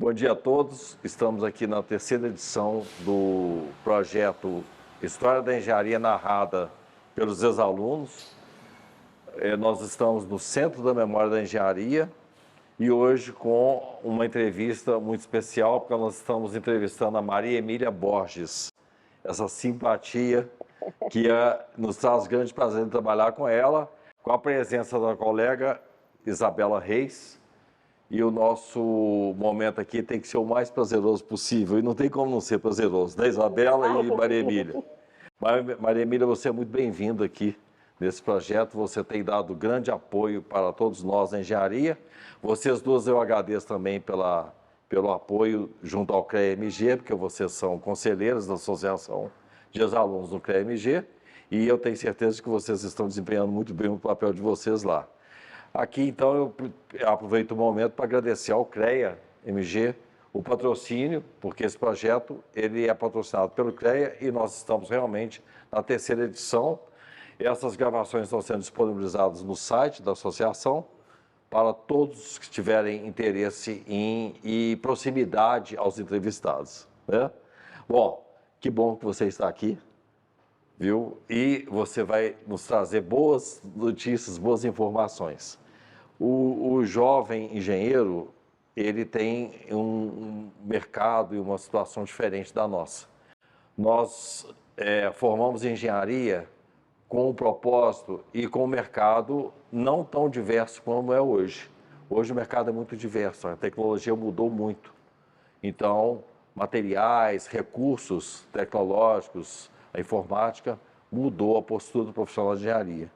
Bom dia a todos. Estamos aqui na terceira edição do projeto História da Engenharia narrada pelos ex-alunos. Nós estamos no Centro da Memória da Engenharia e hoje com uma entrevista muito especial, porque nós estamos entrevistando a Maria Emília Borges. Essa simpatia que nos traz grande prazer de trabalhar com ela, com a presença da colega Isabela Reis. E o nosso momento aqui tem que ser o mais prazeroso possível. E não tem como não ser prazeroso, né, Isabela e Maria Emília? Maria Emília, você é muito bem-vinda aqui nesse projeto. Você tem dado grande apoio para todos nós na engenharia. Vocês duas eu agradeço também pelo apoio junto ao CREA-MG, porque vocês são conselheiras da Associação de Ex-Alunos do CREA-MG. E eu tenho certeza que vocês estão desempenhando muito bem o papel de vocês lá. Aqui, então, eu aproveito o momento para agradecer ao CREA-MG o patrocínio, porque esse projeto ele é patrocinado pelo CREA e nós estamos realmente na terceira edição. Essas gravações estão sendo disponibilizadas no site da associação para todos que tiverem interesse e proximidade aos entrevistados, né? Bom, que bom que você está aqui, viu? E você vai nos trazer boas notícias, boas informações. O jovem engenheiro, ele tem um mercado e uma situação diferente da nossa. Nós formamos engenharia com um propósito e com um mercado não tão diverso como é hoje. Hoje o mercado é muito diverso, a tecnologia mudou muito. Então, materiais, recursos tecnológicos, a informática mudou a postura do profissional de engenharia.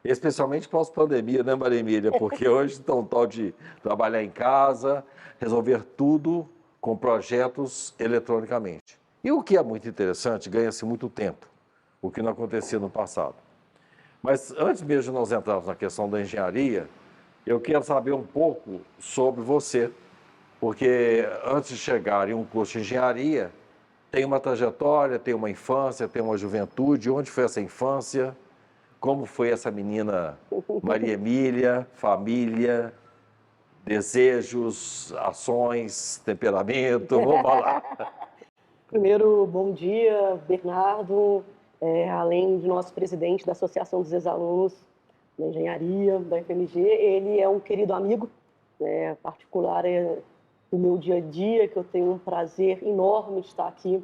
Especialmente pós-pandemia, né, Maria Emília? Porque hoje estão tal de trabalhar em casa, resolver tudo com projetos eletronicamente. E o que é muito interessante, ganha-se muito tempo, o que não acontecia no passado. Mas antes mesmo de nós entrarmos na questão da engenharia, eu quero saber um pouco sobre você, porque antes de chegar em um curso de engenharia, tem uma trajetória, tem uma infância, tem uma juventude. Onde foi essa infância? Como foi essa menina Maria Emília? Família, desejos, ações, temperamento? Vamos lá. Primeiro, bom dia, Bernardo. Além de nosso presidente da Associação dos Ex-Alunos da Engenharia, da FMG, ele é um querido amigo, né, particular do meu dia a dia, que eu tenho um prazer enorme de estar aqui,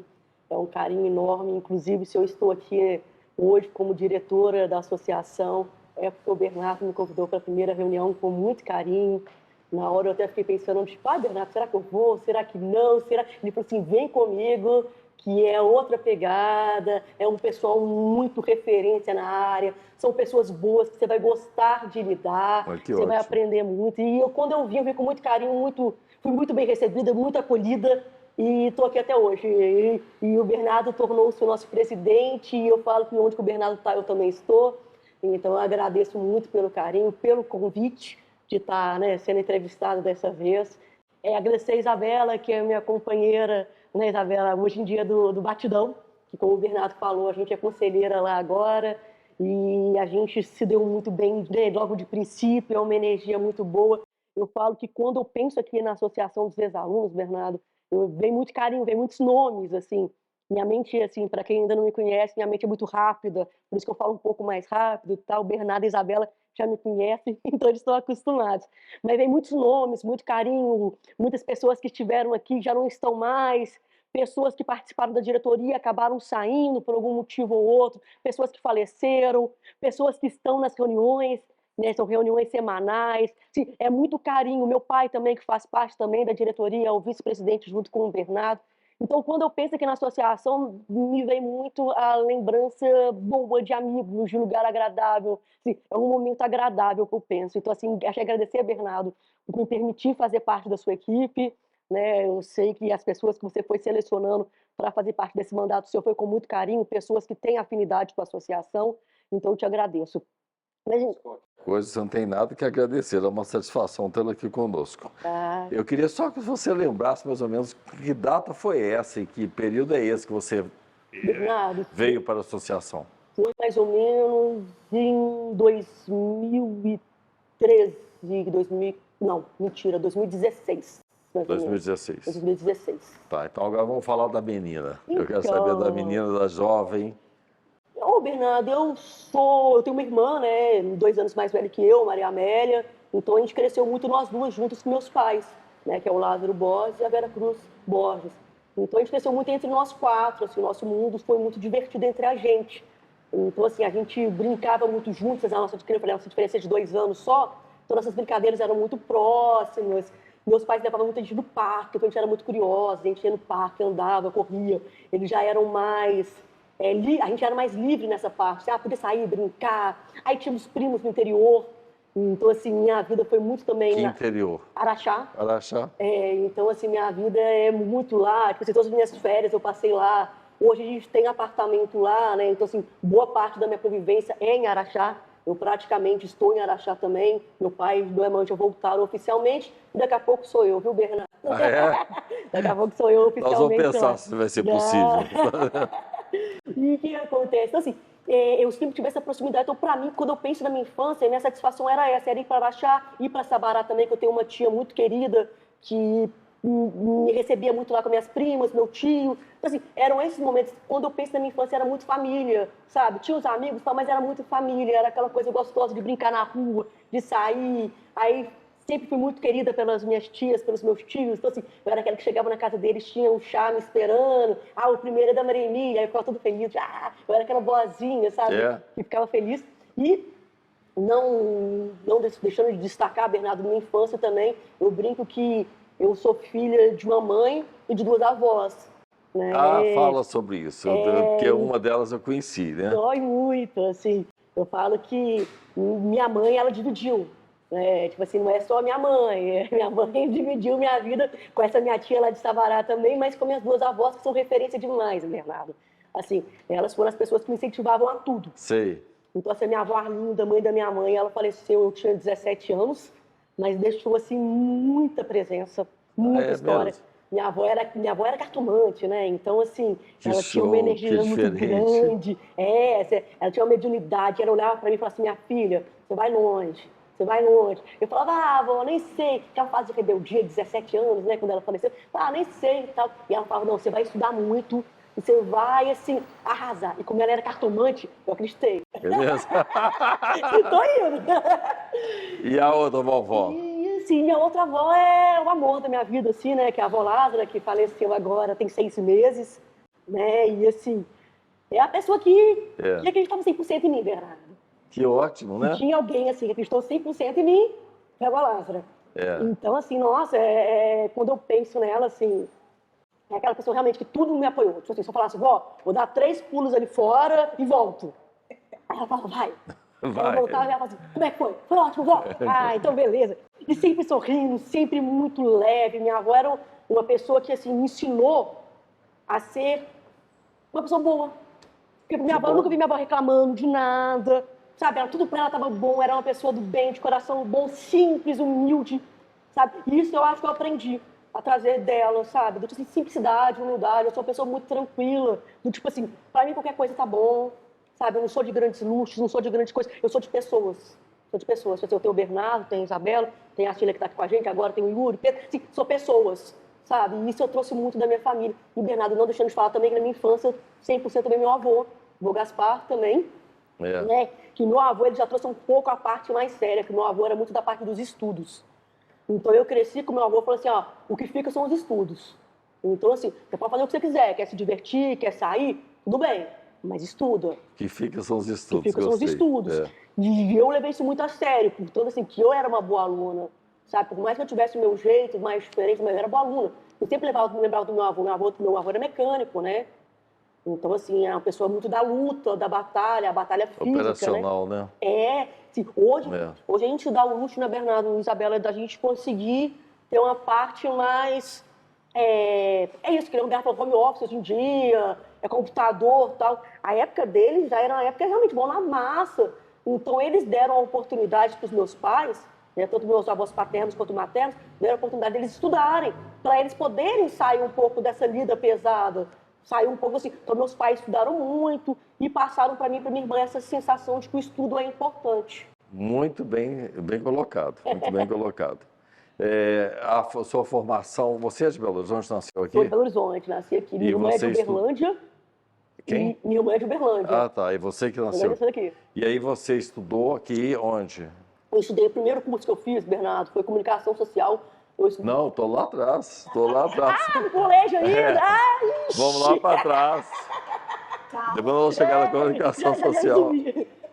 é um carinho enorme. Inclusive, se eu estou aqui hoje como diretora da associação, é porque o Bernardo me convidou para a primeira reunião com muito carinho. Na hora eu até fiquei pensando, tipo, Bernardo, será que eu vou? Será que não? Ele falou assim, vem comigo, que é outra pegada, é um pessoal muito referência na área, são pessoas boas que você vai gostar de lidar, você vai aprender muito. E quando eu vim com muito carinho, fui muito bem recebida, muito acolhida, e estou aqui até hoje. E o Bernardo tornou-se o nosso presidente, e eu falo que onde que o Bernardo está, eu também estou. Então eu agradeço muito pelo carinho, pelo convite de estar, né, sendo entrevistada dessa vez. Agradecer a Isabela, que é minha companheira, né, Isabela, hoje em dia do Batidão, que, como o Bernardo falou, a gente é conselheira lá agora, e a gente se deu muito bem, né, logo de princípio, é uma energia muito boa. Eu falo que quando eu penso aqui na Associação dos Ex-Alunos, Bernardo, vem muito carinho, vem muitos nomes, assim. Minha mente, assim, para quem ainda não me conhece, minha mente é muito rápida, por isso que eu falo um pouco mais rápido e tal. Bernardo e Isabela já me conhecem, então eles estão acostumados. Mas vem muitos nomes, muito carinho, muitas pessoas que estiveram aqui já não estão mais, pessoas que participaram da diretoria acabaram saindo por algum motivo ou outro, pessoas que faleceram, pessoas que estão nas reuniões, né, são reuniões semanais. Sim, é muito carinho. Meu pai também, que faz parte também da diretoria, é o vice-presidente junto com o Bernardo. Então, quando eu penso aqui na associação, me vem muito a lembrança boa de amigos, de lugar agradável. Assim, é um momento agradável que eu penso. Então, assim, acho que agradecer a Bernardo por me permitir fazer parte da sua equipe, né? Eu sei que as pessoas que você foi selecionando para fazer parte desse mandato seu foi com muito carinho, pessoas que têm afinidade com a associação. Então, eu te agradeço. Hoje você não tem nada que agradecer, é uma satisfação tê-la aqui conosco. Eu queria só que você lembrasse mais ou menos que data foi essa e que período é esse que você Bernardo, veio para a associação. foi mais ou menos em 2013, não, mentira, 2016. mais ou menos. 2016. 2016. Tá, então agora vamos falar da menina. Eu quero Então- saber da menina, da jovem. Ô, Bernardo, eu tenho uma irmã, né, 2 anos mais velha que eu, Maria Amélia, então a gente cresceu muito nós duas juntas com meus pais, né, que é o Lázaro Borges e a Vera Cruz Borges. Então a gente cresceu muito entre nós quatro, assim, o nosso mundo foi muito divertido entre a gente. Então, assim, a gente brincava muito juntos, a nossa diferença é de 2 anos só, então nossas brincadeiras eram muito próximas. Meus pais levavam muita gente no parque, então a gente era muito curiosa, a gente ia no parque, andava, corria. Eles já eram mais... a gente era mais livre nessa parte, podia sair, brincar. Aí tínhamos primos no interior, então, assim, minha vida foi muito também... Que interior? Araxá. Araxá? Então, assim, minha vida é muito lá, tipo, assim, todas as minhas férias eu passei lá. Hoje a gente tem apartamento lá, né? Então, assim, boa parte da minha convivência é em Araxá. Eu praticamente estou em Araxá também. Meu pai e minha mãe já voltaram oficialmente. E daqui a pouco sou eu, viu, Bernardo? Ah, é? Daqui a pouco sou eu oficialmente. Nós vamos pensar lá. se vai ser Já. possível. E o que acontece? Então, assim, eu sempre tive essa proximidade. Então, para mim, quando eu penso na minha infância, minha satisfação era essa, era ir para Araxá, ir para Sabará também, que eu tenho uma tia muito querida, que me recebia muito lá com minhas primas, meu tio. Então, assim, eram esses momentos, quando eu penso na minha infância, era muito família, sabe? Tinha os amigos, mas era muito família, era aquela coisa gostosa de brincar na rua, de sair. Aí, sempre fui muito querida pelas minhas tias, pelos meus tios. Então, assim, eu era aquela que chegava na casa deles, tinha um chá me esperando. O primeiro é da Maria Emília, aí eu ficava todo feliz. Eu era aquela boazinha, sabe? Que ficava feliz. E não deixando de destacar, Bernardo, minha infância também, eu brinco que eu sou filha de uma mãe e de 2 avós. Né? Fala sobre isso, porque uma delas eu conheci, né? Dói muito, assim. Eu falo que minha mãe, ela dividiu. Tipo assim, não é só minha mãe. Minha mãe dividiu minha vida com essa minha tia lá de Sabará também, mas com minhas 2 avós, que são referência demais, Bernardo. Assim, elas foram as pessoas que me incentivavam a tudo. Sei. Então, assim, a minha avó Arlinda, mãe da minha mãe, ela faleceu, eu tinha 17 anos, mas deixou, assim, muita presença, muita história. Mesmo? Minha avó era cartomante, né? Então, assim, Que ela tinha uma energia muito grande. Ela tinha uma mediunidade. Ela olhava para mim e falava assim, minha filha, você vai longe. Você vai longe. Eu falava, avó, nem sei. Aquela fase de rebeldia, 17 anos, né? Quando ela faleceu. Nem sei e tal. E ela falava, não, você vai estudar muito. E você vai, assim, arrasar. E como ela era cartomante, eu acreditei. Beleza? E tô indo. E a outra vovó? E, assim, minha outra avó é o amor da minha vida, assim, né? Que é a avó Lázara, que faleceu agora, tem 6 meses, né? E, assim, é a pessoa que acreditava 100% em mim, Bernardo. Que ótimo, né? E tinha alguém, assim, que acreditou 100% em mim, foi a avó Lázara. Então, assim, nossa, quando eu penso nela, assim, é aquela pessoa realmente que tudo me apoiou. Tipo assim, se eu falasse, vó, vou dar 3 pulos ali fora e volto. Aí ela falava, vai. Ela voltava e ela falava assim, como é que foi? Foi ótimo, vó. Então beleza. E sempre sorrindo, sempre muito leve. Minha avó era uma pessoa que, assim, me ensinou a ser uma pessoa boa. Porque minha avó, eu nunca vi minha avó reclamando de nada. Sabe, tudo pra ela estava bom, era uma pessoa do bem, de coração bom, simples, humilde, sabe? E isso eu acho que eu aprendi a trazer dela, sabe? Do tipo assim, simplicidade, humildade. Eu sou uma pessoa muito tranquila. Do tipo assim, pra mim qualquer coisa tá bom, sabe? Eu não sou de grandes luxos, não sou de grandes coisas. Eu sou de pessoas. Sou de pessoas. Eu tenho o Bernardo, tenho a Isabela, tenho a Sheila que tá aqui com a gente, agora tem o Yuri, Pedro. Assim, sou pessoas, sabe? E isso eu trouxe muito da minha família. E o Bernardo, não deixando de falar também que na minha infância, 100% também meu avô, o Gaspar também. Né? Que meu avô ele já trouxe um pouco a parte mais séria, que meu avô era muito da parte dos estudos. Então eu cresci com meu avô e falou assim, o que fica são os estudos. Então assim, você pode fazer o que você quiser, quer se divertir, quer sair, tudo bem, mas estuda. O que fica são os estudos. O que fica são os estudos. E eu levei isso muito a sério, portanto assim, que eu era uma boa aluna, sabe? Por mais que eu tivesse o meu jeito mais diferente, mas eu era boa aluna. Eu sempre lembrava do meu avô era mecânico, né? Então, assim, é uma pessoa muito da luta, da batalha, a batalha física, operacional, né? Assim, hoje a gente dá o luxo, né, Bernardo e Isabela, da gente conseguir ter uma parte mais... isso, que ele é um home office hoje em dia, é computador e tal. A época deles já era uma época realmente boa na massa. Então, eles deram a oportunidade para os meus pais, né, tanto meus avós paternos quanto maternos, deram a oportunidade deles estudarem, para eles poderem sair um pouco dessa lida pesada. Saiu um pouco assim. Então, meus pais estudaram muito e passaram para mim e para minha irmã essa sensação de que o estudo é importante. Muito bem colocado, muito bem colocado. A sua formação, você é de Belo Horizonte, nasceu aqui? Sou de Belo Horizonte, nasci aqui. Minha irmã é de Uberlândia. Quem? Minha irmã é de Uberlândia. Ah, tá. E você que nasceu aqui. E aí você estudou aqui onde? Eu estudei, o primeiro curso que eu fiz, Bernardo, foi comunicação social. Não, tô lá atrás. No colégio ainda? Vamos lá para trás. Depois nós vamos chegar na comunicação social.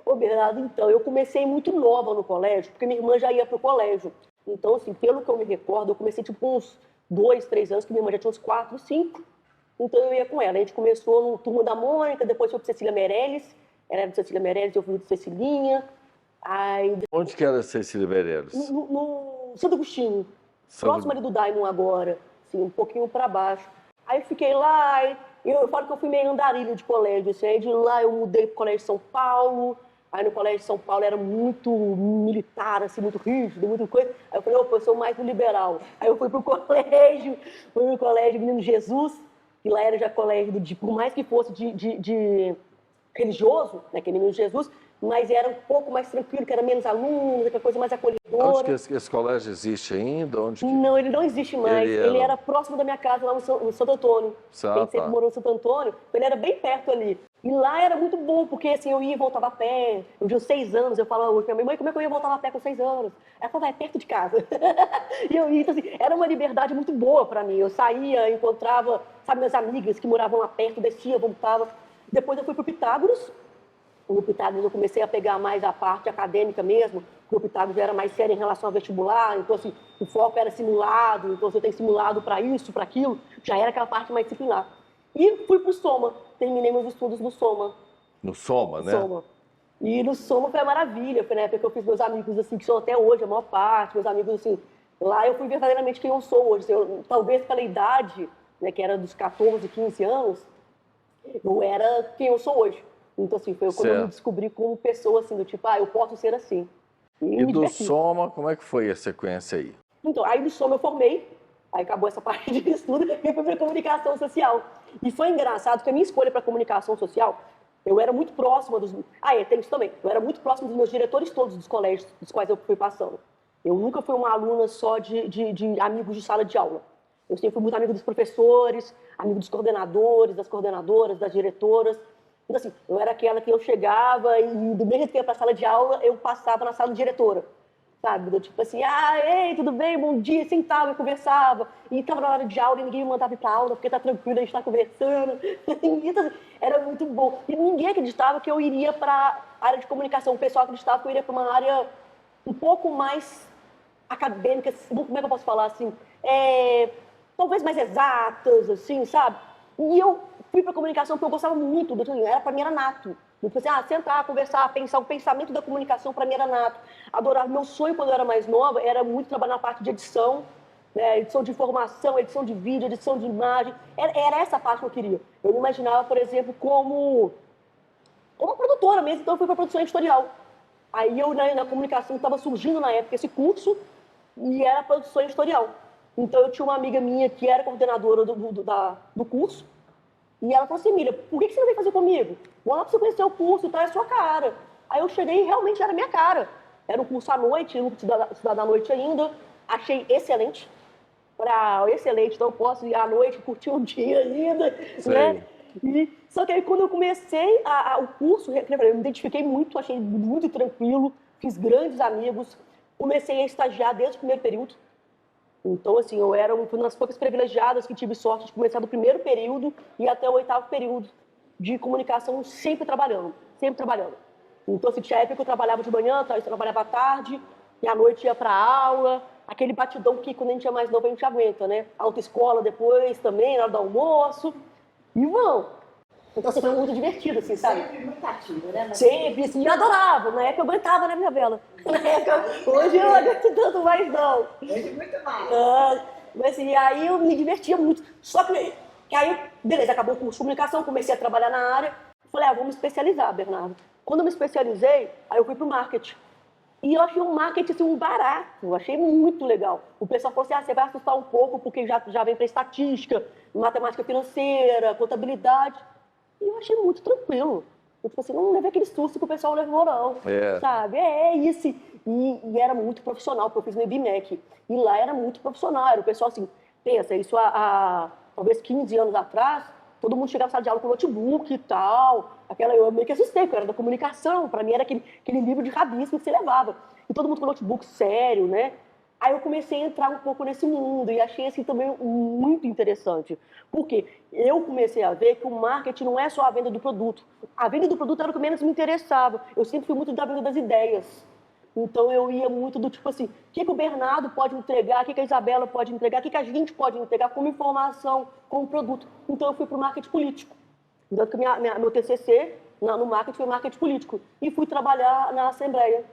Ô, Bernardo, então, eu comecei muito nova no colégio, porque minha irmã já ia pro colégio. Então, assim, pelo que eu me recordo, eu comecei tipo uns 2, 3 anos, que minha irmã já tinha uns 4, 5. Então eu ia com ela. A gente começou no Turma da Mônica, depois foi pro Cecília Meirelles. Ela era de Cecília Meirelles, eu fui de Cecilinha. Aí... Onde que era Cecília Meirelles? No Santo Agostinho. Próximo ali do Daimon agora, assim, um pouquinho para baixo. Aí eu fiquei lá, eu falo que eu fui meio andarilho de colégio, assim, aí de lá eu mudei pro Colégio São Paulo, aí no Colégio São Paulo era muito militar, assim, muito rígido, muita coisa. Aí eu falei, opa, eu sou mais do liberal. Aí eu fui pro colégio Menino Jesus, que lá era já colégio, por mais que fosse de religioso, né, que é Menino Jesus, mas era um pouco mais tranquilo, que era menos alunos, aquela coisa mais acolhedora. Onde que esse colégio existe ainda? Não, ele não existe mais. Ele era próximo da minha casa, lá no Santo Antônio. A gente sempre morou no Santo Antônio, ele era bem perto ali. E lá era muito bom, porque assim, eu ia e voltava a pé. Eu tinha 6 anos, eu falava pra minha mãe, como é que eu ia voltar a pé com 6 anos? Ela falava, é perto de casa. E eu ia, então assim, era uma liberdade muito boa pra mim. Eu saía, encontrava, sabe, minhas amigas que moravam lá perto, descia, voltava. Depois eu fui pro Pitágoras. No Pitágoras eu comecei a pegar mais a parte acadêmica mesmo, porque o Pitágoras já era mais sério em relação ao vestibular, então assim, o foco era simulado, então você tem simulado para isso, para aquilo, já era aquela parte mais disciplinar. E fui pro Soma, terminei meus estudos no Soma. No Soma, né? Soma. E no Soma foi uma maravilha, foi na época que eu fiz meus amigos, assim, que são até hoje a maior parte, meus amigos, assim, lá eu fui verdadeiramente quem eu sou hoje. Assim, talvez pela idade, né, que era dos 14, 15 anos, eu era quem eu sou hoje. Então, assim, foi quando eu me descobri como pessoa, assim, do tipo, eu posso ser assim. E do Soma, como é que foi a sequência aí? Então, aí do Soma eu formei, aí acabou essa parte de estudo, e fui para comunicação social. E foi engraçado que a minha escolha para comunicação social, eu era muito próxima dos... tem isso também. Eu era muito próxima dos meus diretores todos dos colégios dos quais eu fui passando. Eu nunca fui uma aluna só de amigos de sala de aula. Eu sempre fui muito amigo dos professores, amigo dos coordenadores, das coordenadoras, das diretoras. Então, assim, eu era aquela que eu chegava e do mesmo que ia para a sala de aula, eu passava na sala de diretora, sabe? Tipo assim, ei, tudo bem, bom dia, sentava e conversava. E estava na hora de aula e ninguém me mandava ir para aula, porque tá tranquilo, a gente está conversando. Então, assim, era muito bom. E ninguém acreditava que eu iria para a área de comunicação. O pessoal acreditava que eu iria para uma área um pouco mais acadêmica, como é que eu posso falar assim? Talvez mais exatas, assim, sabe? E eu fui para comunicação porque eu gostava muito, para mim era nato. Eu pensei, sentar, conversar, pensar, o pensamento da comunicação para mim era nato. Adorava. Meu sonho quando eu era mais nova era muito trabalhar na parte de edição, né? Edição de informação, edição de vídeo, edição de imagem. Era essa parte que eu queria. Eu me imaginava, por exemplo, como produtora mesmo, então eu fui para produção editorial. Aí eu, na comunicação, estava surgindo na época esse curso e era produção editorial. Então eu tinha uma amiga minha que era coordenadora do curso, e ela falou assim, Emília, por que você não vem fazer comigo? Vou lá para você conhecer o curso e tal, é sua cara. Aí eu cheguei e realmente era minha cara. Era um curso à noite, eu não estudar da noite ainda. Achei excelente. Excelente, então eu posso ir à noite, curtir um dia ainda, né? Só que aí quando eu comecei o curso, eu me identifiquei muito, achei muito tranquilo, fiz grandes amigos, comecei a estagiar desde o primeiro período. Então, assim, eu era uma das poucas privilegiadas que tive sorte de começar do primeiro período e até o 8º período de comunicação, sempre trabalhando, sempre trabalhando. Então, assim, tinha época que eu trabalhava de manhã, eu trabalhava à tarde, e à noite ia para aula, aquele batidão que quando a gente é mais novo a gente aguenta, né? Autoescola depois também, na hora do almoço, e vão. Então, sempre foi muito divertido, assim, sabe? Sempre muito ativa, né? Sempre, assim, eu adorava. Na época eu aguentava, né, minha bela? Hoje eu não aguento tanto mais, não. Hoje muito mais. Mas assim, aí eu me divertia muito. Só que aí, beleza, acabou o curso de comunicação, comecei a trabalhar na área. Falei, vou me especializar, Bernardo. Quando eu me especializei, aí eu fui pro marketing. E eu achei um marketing, assim, um barato. Eu achei muito legal. O pessoal falou assim, você vai assustar um pouco, porque já vem para estatística, matemática financeira, contabilidade. E eu achei muito tranquilo. Eu, tipo assim, não levei aquele susto que o pessoal levou, não. Sabe? Isso. E era muito profissional, porque eu fiz no IBMEC. E lá era muito profissional. Era o pessoal assim, pensa, isso há talvez 15 anos atrás, todo mundo chegava na sala de aula com notebook e tal. Eu meio que assustei, porque eu era da comunicação. Para mim era aquele livro de rabisco que você levava. E todo mundo com notebook sério, né? Aí eu comecei a entrar um pouco nesse mundo e achei assim também muito interessante. Porque eu comecei a ver que o marketing não é só a venda do produto. A venda do produto era o que menos me interessava. Eu sempre fui muito da venda das ideias. Então eu ia muito do tipo assim, o que o Bernardo pode entregar, o que a Isabela pode entregar, o que a gente pode entregar como informação, como produto. Então eu fui para o marketing político. Tanto que meu TCC no marketing foi marketing político. E fui trabalhar na Assembleia.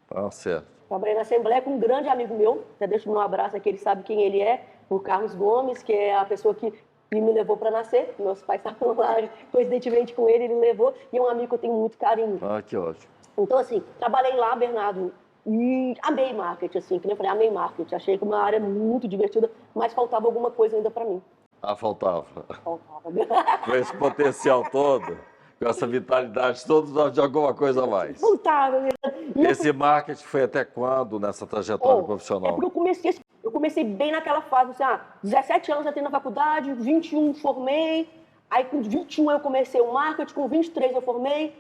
Tá certo. Trabalhei na Assembleia com um grande amigo meu, até deixo um abraço aqui, ele sabe quem ele é, o Carlos Gomes, que é a pessoa que me levou para nascer. Meus pais estavam lá, coincidentemente com ele levou, e é um amigo que eu tenho muito carinho. Ah, que ótimo. Então, assim, trabalhei lá, Bernardo, e amei marketing, assim, que nem eu falei, amei marketing. Achei que uma área muito divertida, mas faltava alguma coisa ainda para mim. Ah, faltava. Faltava. Com esse potencial todo, com essa vitalidade toda, de alguma coisa a mais. Faltava. Esse marketing foi até quando nessa trajetória profissional? É porque eu comecei bem naquela fase, assim, 17 anos eu entrei na faculdade, 21 formei, aí com 21 eu comecei o marketing, com 23 eu formei,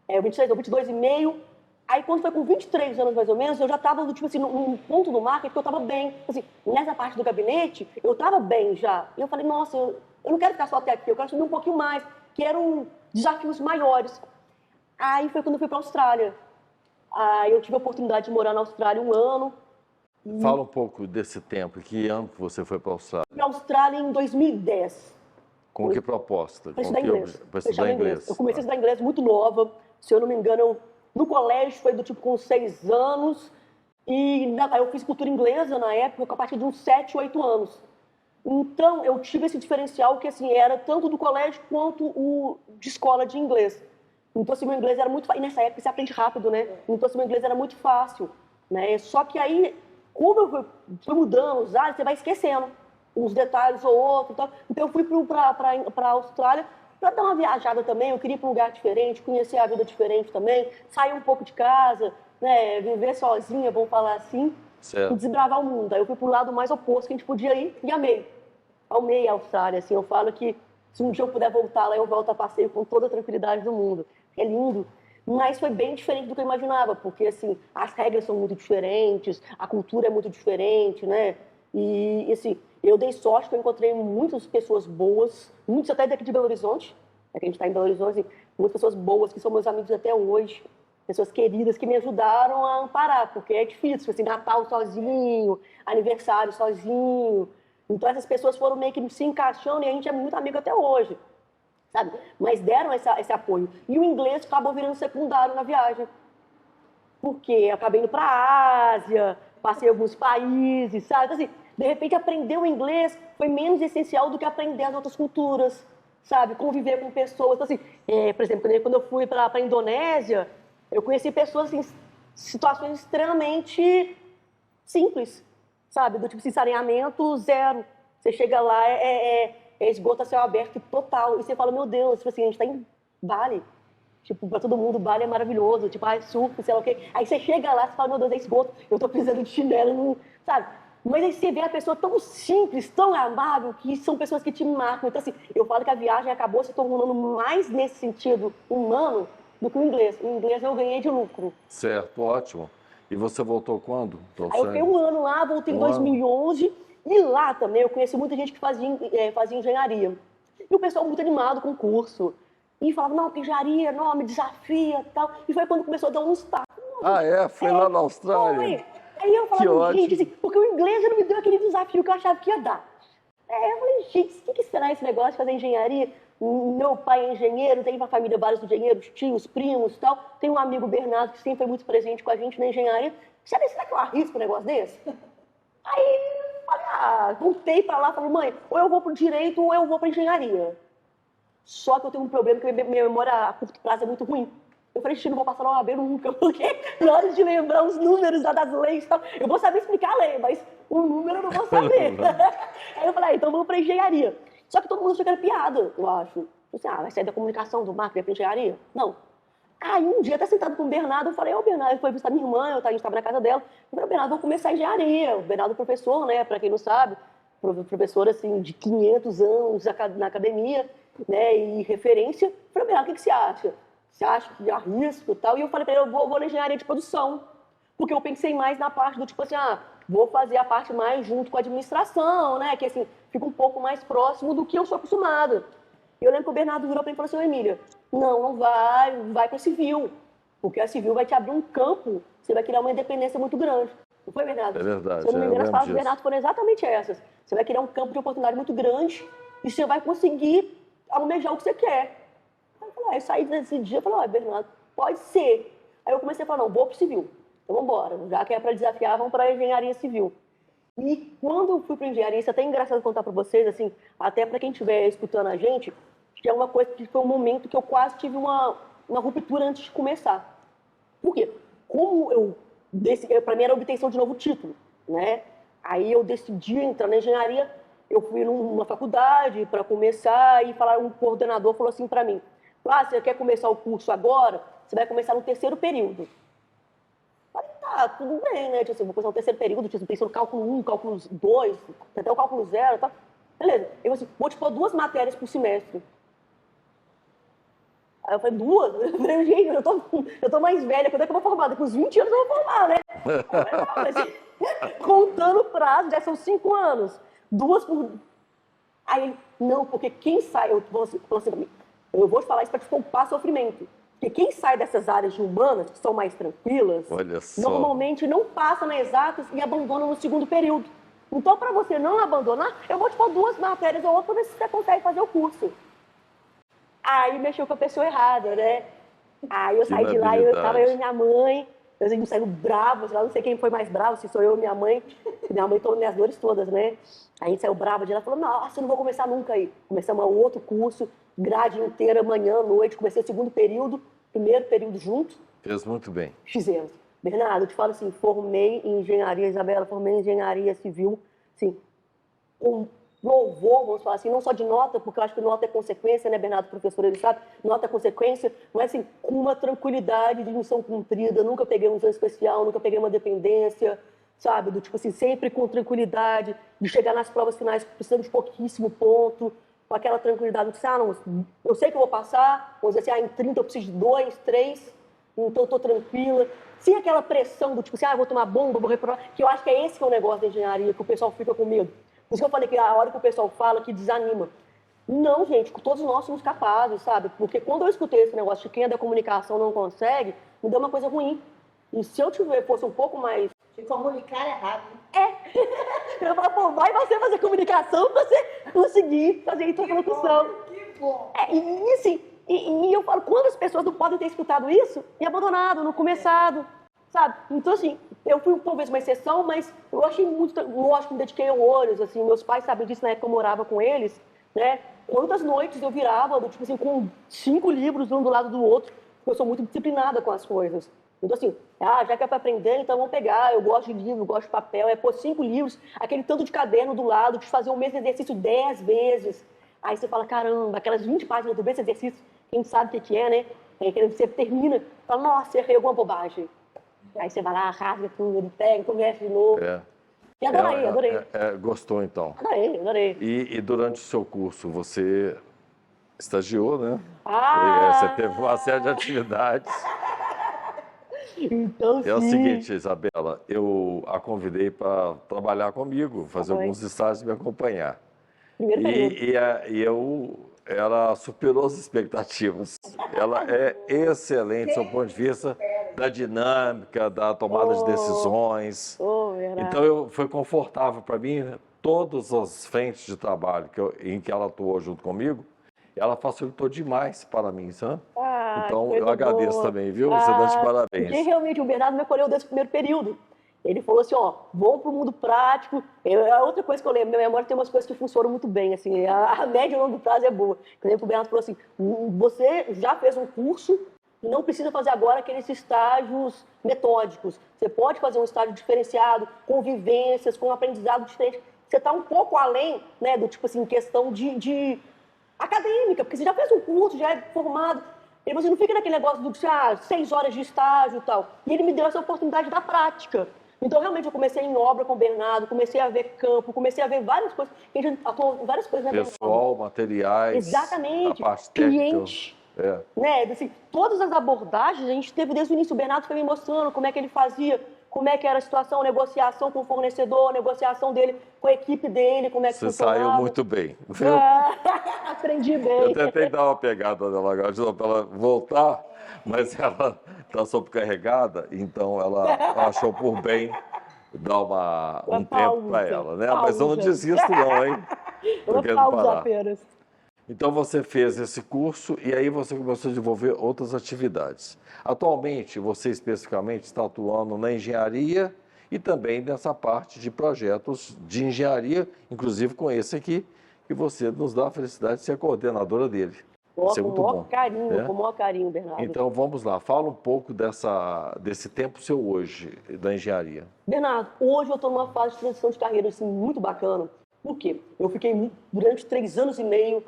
23 ou 22 e meio, aí quando foi com 23 anos mais ou menos, eu já estava tipo assim, num ponto do marketing que eu estava bem, assim, nessa parte do gabinete, eu estava bem já, e eu falei, nossa, eu não quero ficar só até aqui, eu quero subir um pouquinho mais, quero desafios maiores. Aí foi quando eu fui para a Austrália. Aí eu tive a oportunidade de morar na Austrália 1 ano. Fala um pouco desse tempo. Que ano que você foi para a Austrália? Para a Austrália em 2010. Com que proposta? Para estudar inglês. Para estudar inglês. Eu comecei a estudar inglês muito nova. Se eu não me engano, no colégio foi do tipo com 6 anos. E eu fiz cultura inglesa na época, a partir de uns 7, 8 anos. Então, eu tive esse diferencial que assim, era tanto do colégio quanto o de escola de inglês. Então, assim, meu inglês era muito fácil. E nessa época você aprende rápido, né? Então, assim, meu inglês era muito fácil, né? Só que aí, como eu fui mudando os áreas, você vai esquecendo uns detalhes ou outros e tal. Então, eu fui para a Austrália para dar uma viajada também. Eu queria ir para um lugar diferente, conhecer a vida diferente também, sair um pouco de casa, né? Viver sozinha, vamos falar assim, certo. E desbravar o mundo. Aí eu fui para o lado mais oposto que a gente podia ir e amei. Amei a Austrália, assim. Eu falo que se um dia eu puder voltar lá, eu volto a passeio com toda a tranquilidade do mundo. É lindo, mas foi bem diferente do que eu imaginava, porque assim, as regras são muito diferentes, a cultura é muito diferente, né? E assim, eu dei sorte que eu encontrei muitas pessoas boas, muitos até daqui de Belo Horizonte, que a gente está em Belo Horizonte, assim, muitas pessoas boas que são meus amigos até hoje, pessoas queridas que me ajudaram a amparar, porque é difícil, assim, Natal sozinho, aniversário sozinho. Então essas pessoas foram meio que se encaixando e a gente é muito amigo até hoje. Sabe? Mas deram esse apoio. E o inglês acabou virando secundário na viagem. Porque eu acabei indo para a Ásia, passei em alguns países, sabe? Então, assim, de repente, aprender o inglês foi menos essencial do que aprender as outras culturas, sabe? Conviver com pessoas. Então, assim, por exemplo, quando eu fui para a Indonésia, eu conheci pessoas em situações extremamente simples, sabe? Do tipo, assim, saneamento zero. Você chega lá, esgoto a céu aberto total. E você fala, meu Deus, tipo assim, a gente tá em Bali. Tipo, pra todo mundo, Bali é maravilhoso. Tipo, surf, sei lá o quê. Aí você chega lá, você fala, meu Deus, é esgoto. Eu tô precisando de chinelo, não... sabe? Mas aí você vê a pessoa tão simples, tão amável, que são pessoas que te marcam. Então, assim, eu falo que a viagem acabou se tornando mais nesse sentido humano do que o inglês. O inglês eu ganhei de lucro. Certo, ótimo. E você voltou quando? Aí eu fiquei 1 ano lá, voltei em 2011... E lá também eu conheci muita gente que fazia engenharia. E o pessoal muito animado com o curso. E falava, não, que engenharia, não, me desafia e tal. E foi quando começou a dar um estalo. Foi lá na Austrália? Foi. Aí eu falava, gente, assim, porque o inglês não me deu aquele desafio que eu achava que ia dar. Eu falei, gente, o que será esse negócio de fazer engenharia? Meu pai é engenheiro, tem uma família vários engenheiros, tios, primos e tal. Tem um amigo, Bernardo, que sempre foi muito presente com a gente na engenharia. Será que eu arrisco um negócio desse? Aí... voltei para lá e falei, mãe, ou eu vou para o direito ou eu vou para engenharia. Só que eu tenho um problema que minha memória a curto prazo é muito ruim. Eu falei, não vou passar na OAB nunca, porque na hora de lembrar os números das leis e tal, eu vou saber explicar a lei, mas o número eu não vou saber. Aí eu falei, então vamos para engenharia. Só que todo mundo achou que era piada, eu acho. Assim, vai sair da comunicação, do marketing, da engenharia? Não. Aí um dia, até sentado com o Bernardo, eu falei, Bernardo, ele foi visitar minha irmã, a gente estava na casa dela, eu falei, Bernardo, vou começar a engenharia. O Bernardo é professor, né, para quem não sabe, professor, assim, de 500 anos na academia, né, e referência. Eu falei, Bernardo, o que você acha? Você acha que arrisco e tal? E eu falei para ele, eu vou na engenharia de produção, porque eu pensei mais na parte do tipo assim, vou fazer a parte mais junto com a administração, né, que assim, fica um pouco mais próximo do que eu sou acostumada. Eu lembro que o Bernardo virou para mim e falou assim, Emília, não vai para civil, porque a civil vai te abrir um campo, você vai criar uma independência muito grande. Não foi, Bernardo? É verdade, Se eu não me engano, as palavras do disso. Bernardo foram exatamente essas. Você vai criar um campo de oportunidade muito grande e você vai conseguir almejar o que você quer. Aí eu falei, eu saí desse dia e falei, Bernardo, pode ser. Aí eu comecei a falar, não, vou pro civil. Então vamos embora, já que é para desafiar, vamos para a engenharia civil. E quando eu fui para engenharia, isso é até engraçado contar para vocês, assim, até para quem estiver escutando a gente, que é uma coisa que foi um momento que eu quase tive uma ruptura antes de começar. Por quê? Como para mim era a obtenção de novo título, né? Aí eu decidi entrar na engenharia, eu fui numa faculdade para começar e um coordenador falou assim para mim, você quer começar o curso agora? Você vai começar no terceiro período. Falei, tá, tudo bem, né? Tipo, vou começar no terceiro período, pensando no cálculo 1, cálculo 2, até o cálculo 0, tá? Beleza. Eu falei assim, vou te pôr 2 matérias por semestre. Aí eu falei, 2? Eu falei, gente, eu tô mais velha, quando é que eu vou formar? Com os 20 anos eu vou formar, né? Eu falei, não, mas, contando o prazo, já são 5 anos. 2 por... Aí ele, não, porque quem sai, eu falou assim pra mim, eu vou te falar isso para te poupar sofrimento. Porque quem sai dessas áreas de humanas, que são mais tranquilas, normalmente não passa na exatas e abandona no segundo período. Então, para você não abandonar, eu vou te pôr 2 matérias ou outra para ver se você consegue fazer o curso. Aí mexeu com a pessoa errada, né? Aí eu saí de lá, tava eu e minha mãe, a gente saiu bravos, não sei quem foi mais bravo, se sou eu ou minha mãe tomou minhas dores todas, né? A gente saiu brava de lá e falou, nossa, eu não vou começar nunca aí. Começamos um outro curso, grade inteira, manhã, noite, comecei o segundo período, primeiro período junto. Fez muito bem. Fizemos. Bernardo, eu te falo assim, formei em engenharia, Isabela, formei em engenharia civil, assim, com louvor, vamos falar assim, não só de nota, porque eu acho que nota é consequência, né, Bernardo, professor, ele sabe, nota é consequência, mas assim, com uma tranquilidade de missão cumprida, nunca peguei um exame especial, nunca peguei uma dependência, sabe, do tipo assim, sempre com tranquilidade, de chegar nas provas finais precisando de pouquíssimo ponto, com aquela tranquilidade, de não, eu sei que eu vou passar, vamos dizer assim, em 30 eu preciso de 2, 3, então eu tô tranquila, sem aquela pressão do tipo assim, eu vou tomar bomba, vou reprovar, que eu acho que é esse que é o negócio da engenharia, que o pessoal fica com medo. Por isso que eu falei que a hora que o pessoal fala que desanima. Não, gente, todos nós somos capazes, sabe? Porque quando eu escutei esse negócio de quem é da comunicação não consegue, me deu uma coisa ruim. E se eu fosse um pouco mais... Se comunicar errado. Eu falo, vai você fazer comunicação pra você conseguir fazer interlocução. Que bom. E assim, e eu falo, quando as pessoas não podem ter escutado isso e abandonado, não começado, sabe? Então, assim, eu fui talvez uma exceção, mas eu achei muito, lógico, me dediquei horrores, assim, meus pais sabem disso na época que eu morava com eles, né? Quantas noites eu virava, tipo assim, com 5 livros um do lado do outro, porque eu sou muito disciplinada com as coisas. Então, assim, já que é para aprender, então vamos pegar, eu gosto de livro, eu gosto de papel, pôr 5 livros, aquele tanto de caderno do lado, de fazer o mesmo exercício 10 vezes. Aí você fala, caramba, aquelas 20 páginas do mesmo exercício, quem sabe o que é, né? Aí você termina, fala, nossa, errei alguma bobagem. Aí você vai lá, rasga tudo, pega, começa de novo. E adorei. Gostou, então? Adorei. E durante o seu curso, você estagiou, né? Você teve uma série de atividades. Então, sim. É o seguinte, Isabela, eu a convidei para trabalhar comigo, fazer alguns estágios e me acompanhar. Ela superou as expectativas. Ela é excelente do seu ponto de vista da dinâmica, da tomada de decisões. Então, foi confortável para mim, todas as frentes de trabalho em que ela atuou junto comigo, ela facilitou demais para mim, sabe? Então, eu agradeço também, viu? Você dá de parabéns. Porque realmente o Bernardo me acolheu desde o primeiro período. Ele falou assim, vamos para o mundo prático. A outra coisa que eu lembro, minha memória tem umas coisas que funcionam muito bem, assim, a médio e longo prazo é boa. Eu lembro que o Bernardo falou assim, você já fez um curso, não precisa fazer agora aqueles estágios metódicos. Você pode fazer um estágio diferenciado, com vivências, com um aprendizado diferente. Você está um pouco além, né, do tipo assim, questão de acadêmica, porque você já fez um curso, já é formado, e você não fica naquele negócio do 6 horas de estágio e tal. E ele me deu essa oportunidade da prática. Então, realmente, eu comecei em obra com o Bernardo, comecei a ver campo, comecei a ver várias coisas, a gente atuou em várias coisas, né, Bernardo? Pessoal, materiais, Exatamente. a parte técnica. Cliente. É. Né? Assim, todas as abordagens a gente teve desde o início. O Bernardo foi me mostrando como é que ele fazia, como é que era a situação, a negociação com o fornecedor, a negociação dele com a equipe dele, como é que Você funcionava. saiu muito bem, viu? Aprendi Eu bem. tentei dar uma pegada nela agora, para ela voltar, mas ela está sobrecarregada, então ela achou por bem dar um tempo para ela, né? Mas eu não desisto não, hein? Tô querendo Pausa parar. apenas. Então você fez esse curso e aí você começou a desenvolver outras atividades. Atualmente, você especificamente está atuando na engenharia e também nessa parte de projetos de engenharia, inclusive com esse aqui, que você nos dá a felicidade de ser a coordenadora dele. Isso é Com muito o maior bom. carinho, né? com o maior carinho, Bernardo. Então vamos lá, fala um pouco desse tempo seu hoje, da engenharia. Bernardo, hoje eu estou numa fase de transição de carreira assim, muito bacana. Por quê? Eu fiquei durante 3 anos e meio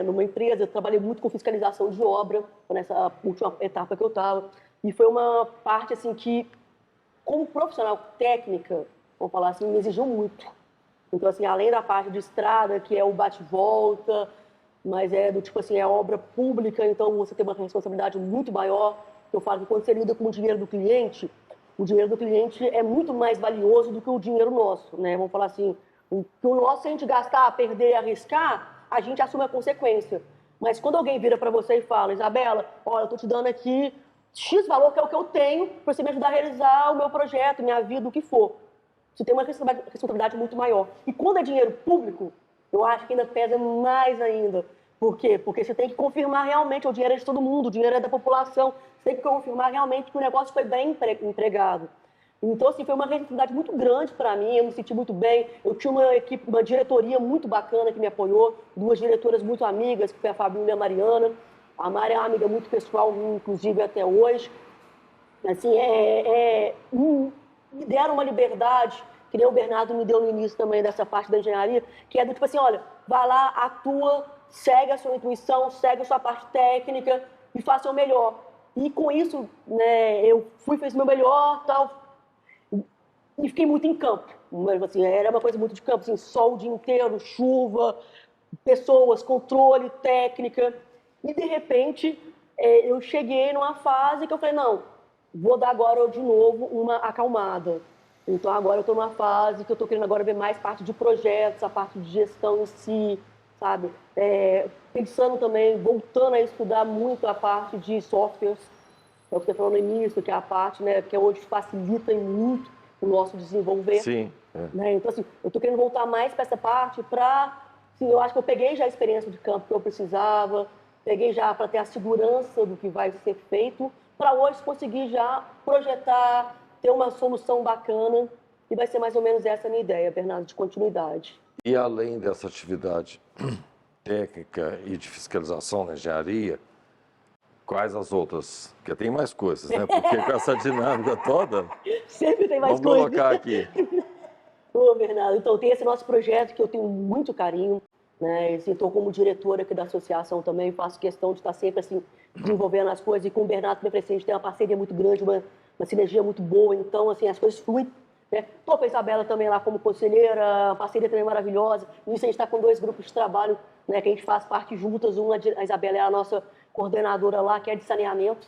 numa empresa, eu trabalhei muito com fiscalização de obra, nessa última etapa que eu estava. E foi uma parte assim que, como profissional técnica, vamos falar assim, me exigiu muito. Então, assim, além da parte de estrada, que é o bate-volta, mas é do tipo assim, é obra pública, então você tem uma responsabilidade muito maior. Eu falo que quando você lida com o dinheiro do cliente é muito mais valioso do que o dinheiro nosso, né? Vamos falar assim, o nosso, se a gente gastar, perder, arriscar, a gente assume a consequência. Mas quando alguém vira para você e fala, Isabela, olha, eu estou te dando aqui X valor, que é o que eu tenho, para você me ajudar a realizar o meu projeto, minha vida, o que for. Você tem uma responsabilidade muito maior. E quando é dinheiro público, eu acho que ainda pesa mais ainda. Por quê? Porque você tem que confirmar realmente, o dinheiro é de todo mundo, o dinheiro é da população, você tem que confirmar realmente que o negócio foi bem empregado. Então, assim, foi uma responsabilidade muito grande para mim, eu me senti muito bem. Eu tinha uma equipe, uma diretoria muito bacana que me apoiou, 2 diretoras muito amigas, que foi a Fabíola e a Mariana. A Mari é uma amiga muito pessoal, inclusive até hoje. Assim, me deram uma liberdade, que nem o Bernardo me deu no início também dessa parte da engenharia, que é do tipo assim, olha, vai lá, atua, segue a sua intuição, segue a sua parte técnica e faça o melhor. E com isso, né, eu fiz o meu melhor, tal, e fiquei muito em campo. Mas, assim, era uma coisa muito de campo, assim, sol o dia inteiro, chuva, pessoas, controle, técnica. E, de repente, eu cheguei numa fase que eu falei, não, vou dar agora de novo uma acalmada. Então, agora eu estou numa fase que eu estou querendo agora ver mais parte de projetos, a parte de gestão em si, sabe? Pensando também, voltando a estudar muito a parte de softwares, é o que você falou no início, que é a parte, né, que hoje facilita muito o nosso desenvolver. Sim. Né? Então, assim, eu estou querendo voltar mais para essa parte para... Assim, eu acho que eu peguei já a experiência de campo que eu precisava, peguei já para ter a segurança do que vai ser feito, para hoje conseguir já projetar, ter uma solução bacana, e vai ser mais ou menos essa a minha ideia, Bernardo, de continuidade. E além dessa atividade técnica e de fiscalização na engenharia, quais as outras? Porque tem mais coisas, né? Porque com essa dinâmica toda, Sempre tem mais vamos coisas. colocar aqui. Ô, Bernardo, então tem esse nosso projeto que eu tenho muito carinho, né? Estou como diretora aqui da associação também, faço questão de estar sempre assim, desenvolvendo as coisas, e com o Bernardo também, a gente tem uma parceria muito grande, uma sinergia muito boa, então assim, as coisas fluem. Estou com a Isabela também lá como conselheira, a parceria também maravilhosa. Nisso a gente está com 2 grupos de trabalho, né, que a gente faz parte juntas. A Isabela é a nossa coordenadora lá, que é de saneamento.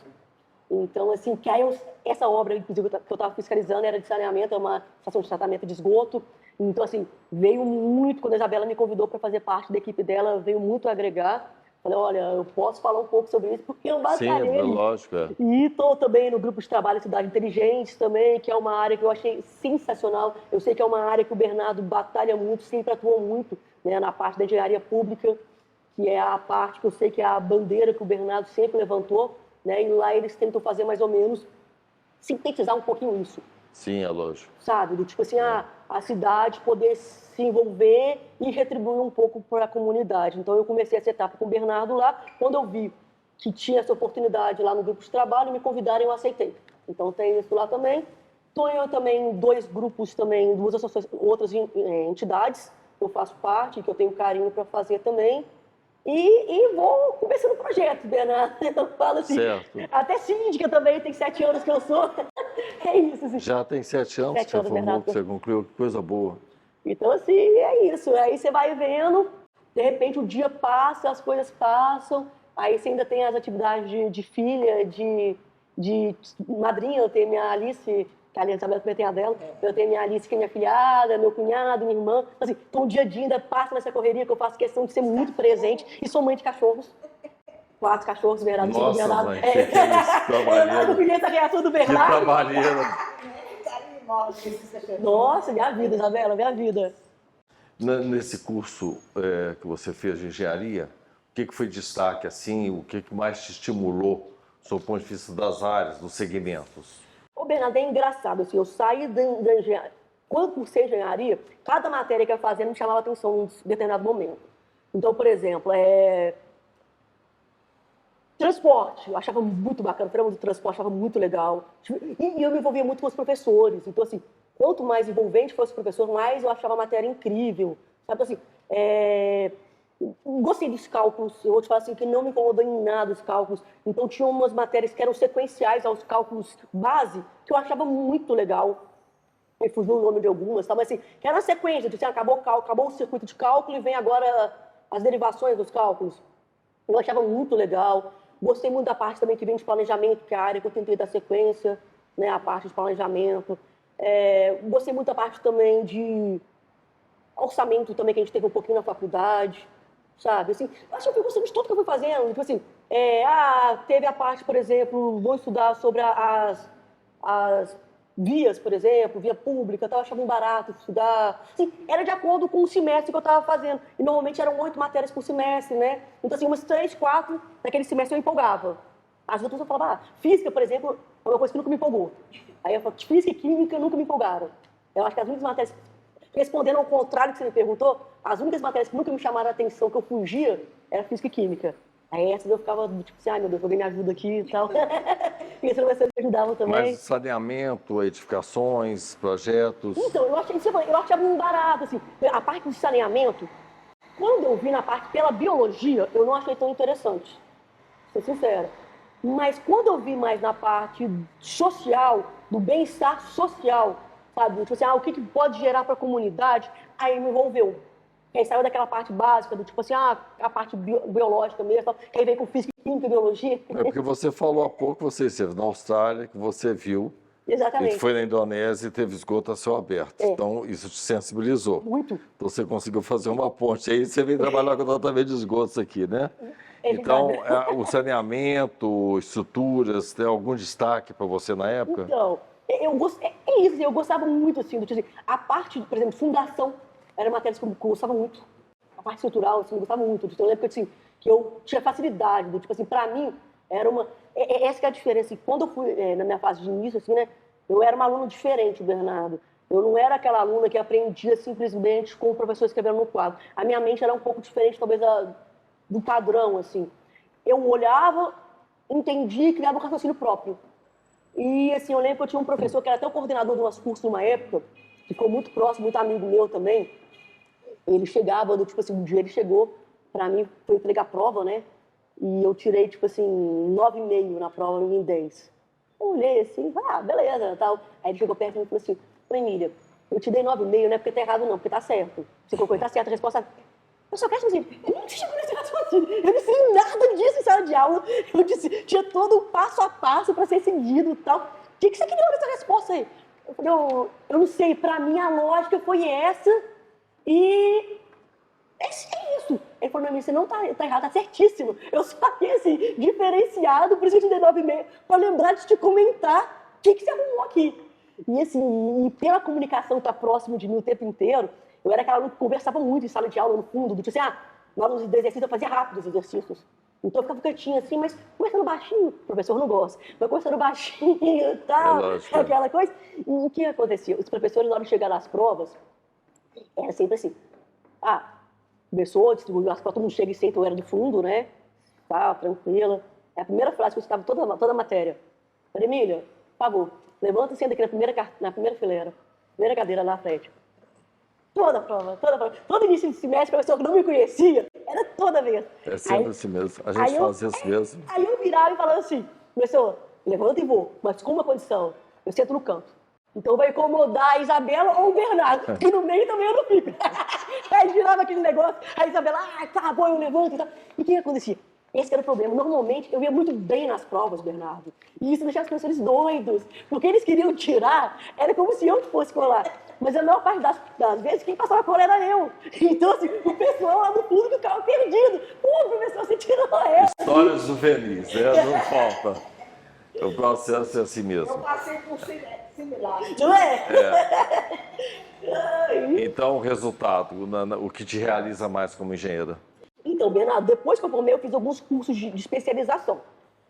Então, assim, que aí essa obra, inclusive, que eu estava fiscalizando era de saneamento, é uma estação de tratamento de esgoto. Então, assim, veio muito, quando a Isabela me convidou para fazer parte da equipe dela, veio muito a agregar. Falei, olha, eu posso falar um pouco sobre isso, porque eu batalhei. Sim, lógico. E estou também no grupo de trabalho Cidade Inteligente também, que é uma área que eu achei sensacional. Eu sei que é uma área que o Bernardo batalha muito, sempre atuou muito, né, na parte da engenharia pública, que é a parte que eu sei que é a bandeira que o Bernardo sempre levantou, né, e lá eles tentam fazer mais ou menos, sintetizar um pouquinho isso. Sim, é lógico. Sabe, do tipo assim, a cidade poder se envolver e retribuir um pouco para a comunidade. Então eu comecei essa etapa com o Bernardo lá, quando eu vi que tinha essa oportunidade lá no grupo de trabalho, me convidaram e eu aceitei. Então tem isso lá também. Estou eu também em 2 grupos também, 2 outras entidades que eu faço parte, que eu tenho carinho para fazer também. E vou começando o projeto, Bernardo. Eu falo assim, Certo. até síndica também, tem 7 anos que eu sou. É isso, assim. Já tem 7 anos 7 que você anos, formou, Bernardo. que você concluiu, que coisa boa. Então, assim, é isso. Aí você vai vendo, de repente o dia passa, as coisas passam, aí você ainda tem as atividades de filha, de madrinha, eu tenho minha Alice, que a Alice também tem a dela, eu tenho minha Alice, que é minha filhada, meu cunhado, minha irmã. Assim, então o dia a dia ainda passa nessa correria que eu faço questão de ser muito presente e sou mãe de cachorros. 4 cachorros, Bernardo, cinco Nossa, Bernardo. mãe, que é isso? Eu Trabalheira. queria essa reação do Que Bernardo. trabalheira. Nossa, minha vida, Isabela, minha vida. Nesse curso que você fez de engenharia, o que foi destaque, assim, o que mais te estimulou, sob o ponto de vista das áreas, dos segmentos? Ô, Bernardo, é engraçado, assim, eu saí da engenharia, quando cursei engenharia, cada matéria que eu fazia me chamava atenção em um determinado momento. Então, por exemplo, transporte, eu achava muito bacana, o programa do transporte eu achava muito legal. E eu me envolvia muito com os professores. Então, assim, quanto mais envolvente fosse o professor, mais eu achava a matéria incrível. Sabe, assim, gostei dos cálculos, eu vou te falar assim, que não me incomodou em nada os cálculos. Então, tinha umas matérias que eram sequenciais aos cálculos base, que eu achava muito legal. Me fugiu o nome de algumas, tá? Mas assim, que era na sequência, assim, acabou o circuito de cálculo e vem agora as derivações dos cálculos. Eu achava muito legal. Gostei muito da parte também que vem de planejamento, que é a área que eu tentei dar sequência, né, a parte de planejamento. Gostei muito da parte também de orçamento também, que a gente teve um pouquinho na faculdade, sabe? Assim, eu acho que eu gostei de tudo que eu fui fazendo. Tipo assim, teve a parte, por exemplo, vou estudar sobre as vias, por exemplo, via pública, eu achava barato estudar. Assim, era de acordo com o semestre que eu estava fazendo. E normalmente eram 8 matérias por semestre, né? Então, assim, umas 3, 4 naquele semestre eu empolgava. As outras eu falava, física, por exemplo, é uma coisa que nunca me empolgou. Aí eu falo, física e química nunca me empolgaram. Eu acho que as únicas matérias, respondendo ao contrário que você me perguntou, as únicas matérias que nunca me chamaram a atenção, que eu fugia, era física e química. Aí essas eu ficava tipo assim, ai meu Deus, alguém me ajuda aqui e tal. E esse professor me ajudava também. Mas saneamento, edificações, projetos... Então, eu achava um barato, assim, a parte do saneamento, quando eu vi na parte pela biologia, eu não achei tão interessante, vou ser sincera. Mas quando eu vi mais na parte social, do bem-estar social, sabe, tipo assim, o que pode gerar para a comunidade, aí me envolveu. Aí saiu daquela parte básica, do tipo assim, a parte biológica mesmo, que aí vem com física, química, biologia. É porque você falou há pouco que você esteve na Austrália, que você viu, Exatamente. e foi na Indonésia e teve esgoto a céu aberto. Então, isso te sensibilizou. Muito. Então, você conseguiu fazer uma ponte. Aí você veio trabalhar com o tratamento de esgotos aqui, né? Então, o saneamento, estruturas, tem algum destaque para você na época? Então, é isso, eu gostava muito, assim, tipo assim, a parte, por exemplo, fundação, era matéria que eu gostava muito. A parte estrutural, assim, eu gostava muito. Então, eu lembro que, assim, que eu tinha facilidade, tipo assim, pra mim, era uma... Essa que é a diferença. Quando eu fui, na minha fase de início, assim, né, eu era uma aluna diferente, Bernardo. Eu não era aquela aluna que aprendia simplesmente com o professor escrevendo no quadro. A minha mente era um pouco diferente, talvez, do padrão, assim. Eu olhava, entendia e criava um raciocínio próprio. E, assim, eu lembro que eu tinha um professor que era até o coordenador do nosso curso numa época, que ficou muito próximo, muito amigo meu também. Ele chegava, tipo assim, um dia ele chegou pra mim, foi entregar a prova, né? E eu tirei, tipo assim, 9,5 na prova, em 10. Eu olhei assim, beleza, tal. Aí ele chegou perto de mim e falou assim, Emília, eu te dei 9,5, não é porque tá errado não, porque tá certo. Você colocou, tá certo, a resposta... Eu só quero assim, eu não chego nesse raciocínio, eu não sei nada disso em sala de aula. Eu disse, tinha todo o passo a passo para ser seguido e tal. O que você queria nessa resposta aí? Eu falei, eu não sei, para mim a lógica foi essa e é isso. Ele falou, você não tá errado, tá certíssimo. Eu saí assim, diferenciado, por isso que eu te dei 9,5, para lembrar de te comentar o que você arrumou aqui. E assim, e pela comunicação estar próximo de mim o tempo inteiro, eu era aquela aluna que conversava muito em sala de aula, no fundo, do tipo assim, na hora dos exercícios eu fazia rápido os exercícios. Então eu ficava quietinha assim, mas conversando baixinho, o professor não gosta, mas conversando baixinho e tal, aquela coisa. E o que acontecia? Os professores, na hora de chegar nas provas, era sempre assim, começou, distribuiu as provas, todo mundo chega e senta, eu era do fundo, né? Tá, tranquila. É a primeira frase que eu estava toda a matéria. Falei, Emília, por favor, levanta e senta aqui na primeira fileira, primeira cadeira lá na frente. Toda a prova. Todo início de semestre, o professor que não me conhecia, era toda vez. É sempre Aí- assim mesmo. A aí gente eu- faz isso mesmo. Aí eu virava e falava assim, professor, levanta e vou, mas com uma condição, eu sento no canto. Então vai incomodar a Isabela ou o Bernardo, e no meio também eu não fico. Aí girava aquele negócio, a Isabela, tá bom, eu levanto e tal. E o que acontecia? Esse era o problema. Normalmente eu ia muito bem nas provas, Bernardo. E isso deixava os professores doidos, porque eles queriam tirar, era como se eu fosse colar. Mas a maior parte das vezes, quem passava cola era eu. Então, assim, o pessoal lá no fundo ficava perdido. Pô, professor, você tirou essa. Histórias juvenis, né? Não falta. O processo é assim Eu mesmo. passei por similar. Não é? Então, o resultado, o que te realiza mais como engenheira? Então, Bernardo, depois que eu formei, eu fiz alguns cursos de especialização.